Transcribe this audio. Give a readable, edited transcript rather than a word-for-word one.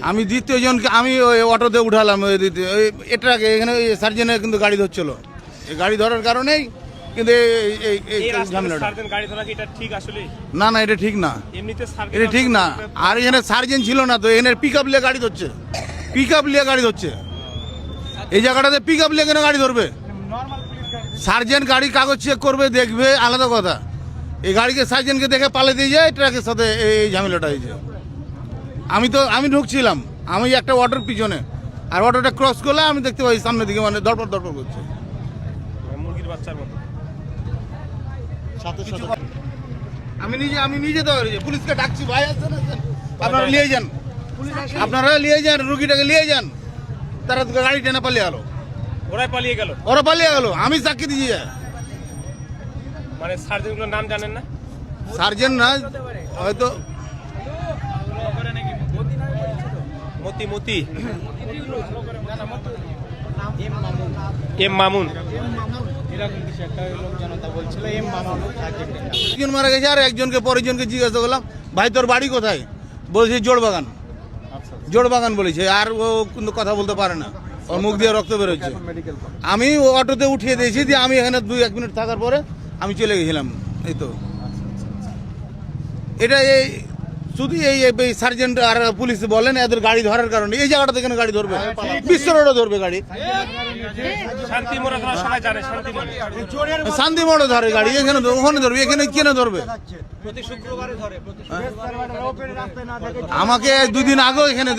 আমি দ্বিতীয় জনকে আমি ওই অটোতে উঠালাম, ওই দ্বিতীয় এটাকে এখানে সার্জেনের কিন্তু গাড়ি ধরছিল, এই গাড়ি ধরার কারণেই কিন্তু এই ঝামেলাটা। না না, এটা ঠিক না, এটা ঠিক না। আর এখানে সার্জেন ছিল না তো, এখানে পিক আপ নিয়ে গাড়ি ধরছে, পিক আপ নিয়ে গাড়ি ধরছে। এই জায়গাটাতে পিক আপ নিয়ে কেন গাড়ি ধরবে? সার্জেন্ট গাড়ি কাগজ চেক করবে, দেখবে, আলাদা কথা। এই গাড়িকে সার্জেন্টকে দেখে পালে দিয়ে যায়, ট্রাকের সাথে এই ঝামেলাটা হয়েছে। আমি ঢুকছিলাম, আমি একটা অটোর পিছনে, আর অটোটা ক্রস করলে আমি দেখতে পাই সামনের দিকে মানে দরপর দরপর করছে। আমি নিজে তো পুলিশকে ডাকছি, ভাই আসছেন, আপনারা নিয়ে যান, আপনারা নিয়ে যান, রুগীটাকে নিয়ে যান। তারা গাড়ি টেনে পালিয়ে গেল, ওরা পালিয়ে গেল। আমি সাক্ষী দিয়েছি। মানে সার্জেন্টগুলোর নাম জানেন না? সার্জেন্ট না, হয়তো মতি এম মামুন একজন মারা গেছে, আর একজনকে পরেরজনকে জিজ্ঞাসা করলাম, ভাই তোর বাড়ি কোথায়? বলছে জোড়বাগান, জোড়বাগান বলেছে। আর ও কিন্তু কথা বলতে পারে না, ওর মুখ দিয়ে রক্ত বেরোচ্ছে। আমি অটোতে উঠিয়ে দিয়েছি, দিয়ে আমি এখানে 2-1 মিনিট থাকার পরে আমি চলে গেছিলাম। এই তো এটা এই শুধু এই সার্জেন্ট আর পুলিশ বলেন এদের গাড়ি ধরার কারণে এই জায়গাটা থেকে গাড়ি ধরবে, বিশ্ব রোডে ধরবে গাড়ি, শান্তি মোড়ে ধরে গাড়ি, এখানে ওখানে ধরবে, এখানে কেন ধরবে? আমাকে 2 দিন আগেও এখানে